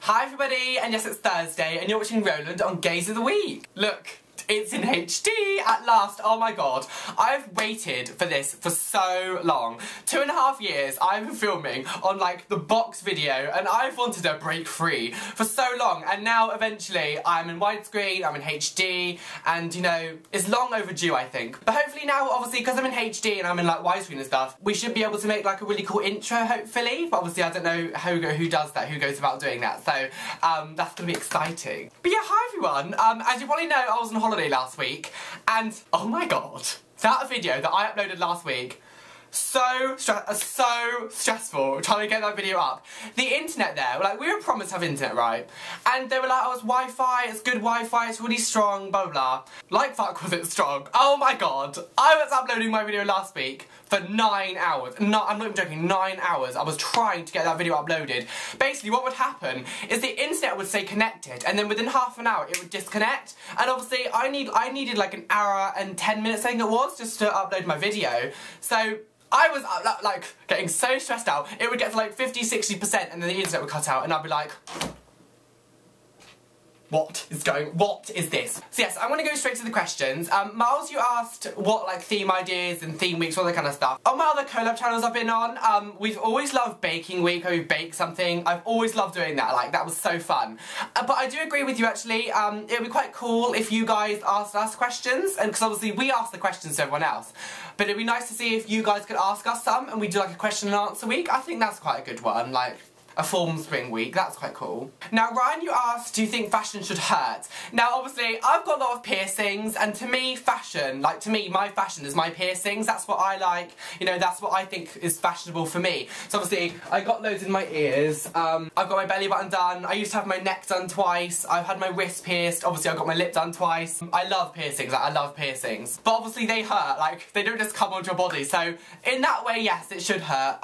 Hi everybody, and yes, it's Thursday, and you're watching Roland on Gays of the Week. Look, it's in HD at last. Oh my god, I've waited for this for so long. 2.5 years I've been filming on like the box video, and I've wanted to break free for so long, and now eventually I'm in widescreen, I'm in HD, and you know, it's long overdue I think. But hopefully now, obviously because I'm in HD and I'm in like widescreen and stuff, we should be able to make like a really cool intro hopefully, but obviously I don't know who does that, who goes about doing that, so that's gonna be exciting. But yeah, hi everyone, as you probably know, I was on holiday last week, and oh my god, that video that I uploaded last week, so stressful trying to get that video up. The internet there, like we were promised to have internet, right? And they were like, oh, it's Wi-Fi, it's good Wi-Fi, it's really strong, blah blah blah. Like fuck was it strong. Oh my god, I was uploading my video last week for 9 hours. I'm not even joking, 9 hours. I was trying to get that video uploaded. Basically what would happen is the internet would stay connected, and then within half an hour it would disconnect. And obviously I needed like an hour and 10 minutes I think it was, just to upload my video. So I was like getting so stressed out. It would get to like 50–60% and then the internet would cut out, and I'd be like, what is this? So yes, I'm gonna go straight to the questions. Miles, you asked what like theme ideas and theme weeks, all that kind of stuff. On my other collab channels I've been on, we've always loved baking week, where we bake something. I've always loved doing that, like that was so fun. But I do agree with you actually, it would be quite cool if you guys asked us questions, and because obviously we ask the questions to everyone else. But it'd be nice to see if you guys could ask us some, and we do like a question and answer week. I think that's quite a good one, like a form spring week, that's quite cool. Now Ryan, you asked, do you think fashion should hurt? Now obviously I've got a lot of piercings, and to me fashion, like to me my fashion is my piercings. That's what I like, you know, that's what I think is fashionable for me. So obviously I got loads in my ears, I've got my belly button done, I used to have my neck done twice, I've had my wrist pierced, obviously I got my lip done twice. I love piercings, like I love piercings. But obviously they hurt, like they don't just come onto your body, so in that way yes, it should hurt.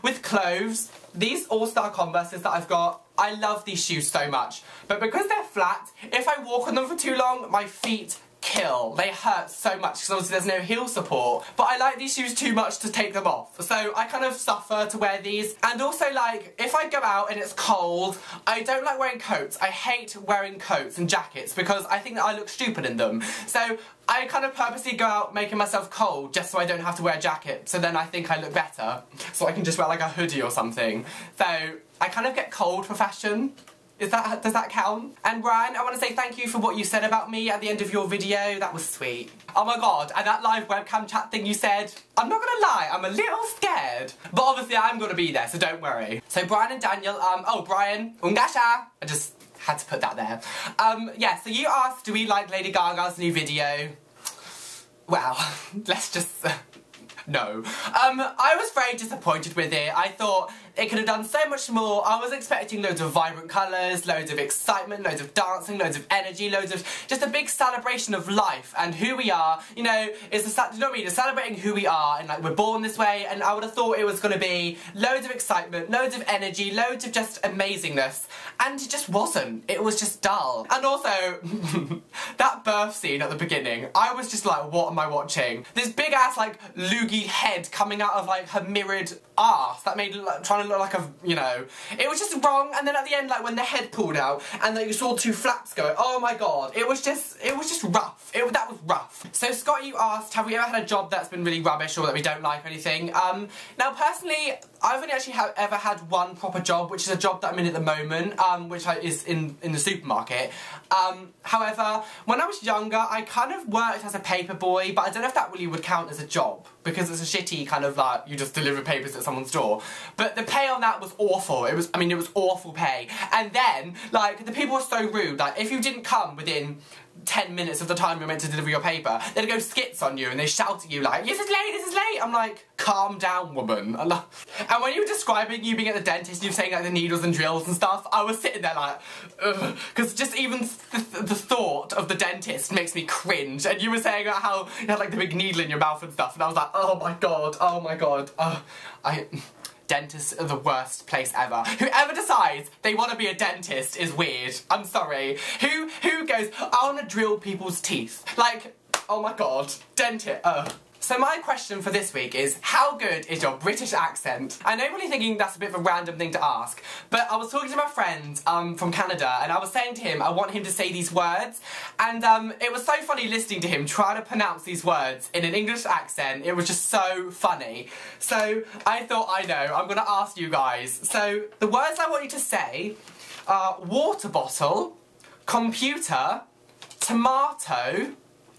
With clothes, these All-Star Converses that I've got, I love these shoes so much. But because they're flat, if I walk on them for too long, my feet kill. They hurt so much because obviously there's no heel support. But I like these shoes too much to take them off. So I kind of suffer to wear these. And also like, if I go out and it's cold, I don't like wearing coats. I hate wearing coats and jackets because I think that I look stupid in them. So I kind of purposely go out making myself cold just so I don't have to wear a jacket. So then I think I look better. So I can just wear like a hoodie or something. So I kind of get cold for fashion. Does that count? And Ryan, I want to say thank you for what you said about me at the end of your video. That was sweet. Oh my god, and that live webcam chat thing you said, I'm not gonna lie, I'm a little scared. But obviously I'm gonna be there, so don't worry. So Brian and Daniel, oh Brian, UnGashaa. I just had to put that there. Yeah, so you asked, do we like Lady Gaga's new video? Well, let's just... No. I was very disappointed with it. I thought it could have done so much more. I was expecting loads of vibrant colours, loads of excitement, loads of dancing, loads of energy, loads of just a big celebration of life and who we are. You know, it's you know what I mean? It's celebrating who we are, and like we're born this way, and I would have thought it was going to be loads of excitement, loads of energy, loads of just amazingness, and it just wasn't. It was just dull. And also, that birth scene at the beginning, I was just like, what am I watching? This big ass like loogie head coming out of like her mirrored arse that made like, trying to look like a, you know, it was just wrong. And then at the end, like when the head pulled out and then you saw two flaps go, oh my god, it was just rough. That was rough. So Scott, you asked, have we ever had a job that's been really rubbish or that we don't like or anything? Now personally, I've only actually ever had one proper job, which is a job that I'm in at the moment, which is in the supermarket. However, when I was younger, I kind of worked as a paper boy, but I don't know if that really would count as a job, because it's a shitty kind of like, you just deliver papers at someone's door. But the pay on that was awful. It was awful pay. And then, like, the people were so rude. Like, if you didn't come within 10 minutes of the time you're meant to deliver your paper, they'd go skits on you and they shout at you like, this is late. I'm like, calm down, woman. And when you were describing you being at the dentist, you were saying like the needles and drills and stuff, I was sitting there like, ugh, because just even the thought of the dentist makes me cringe. And you were saying about how you had like the big needle in your mouth and stuff, and I was like, oh my god. Dentists are the worst place ever. Whoever decides they want to be a dentist is weird. I'm sorry. Who goes, I want to drill people's teeth? Like, oh my god, dentist, So my question for this week is, how good is your British accent? I know you're probably thinking that's a bit of a random thing to ask, but I was talking to my friend from Canada, and I was saying to him I want him to say these words, and it was so funny listening to him try to pronounce these words in an English accent. It was just so funny. So I thought, I know, I'm going to ask you guys. So the words I want you to say are water bottle, computer, tomato,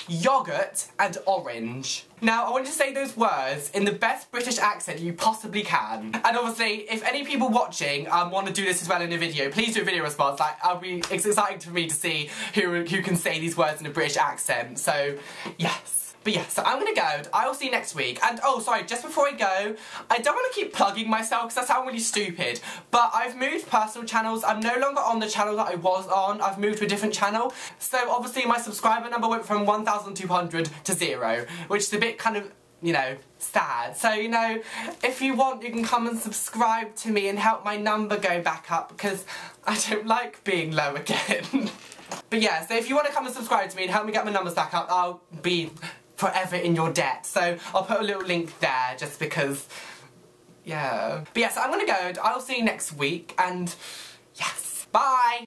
yogurt and orange. Now I want you to say those words in the best British accent you possibly can. And obviously if any people watching want to do this as well in a video, please do a video response. Like, it's exciting for me to see who can say these words in a British accent. So yes. But yeah, so I'm gonna go. I will see you next week. And oh, sorry, just before I go, I don't want to keep plugging myself because that sounds really stupid. But I've moved personal channels. I'm no longer on the channel that I was on. I've moved to a different channel. So obviously my subscriber number went from 1,200 to 0, which is a bit kind of, you know, sad. So, you know, if you want, you can come and subscribe to me and help my number go back up because I don't like being low again. But yeah, so if you want to come and subscribe to me and help me get my numbers back up, I'll be forever in your debt. So I'll put a little link there just because, yeah. But yes, I'm gonna go. I'll see you next week and yes, bye!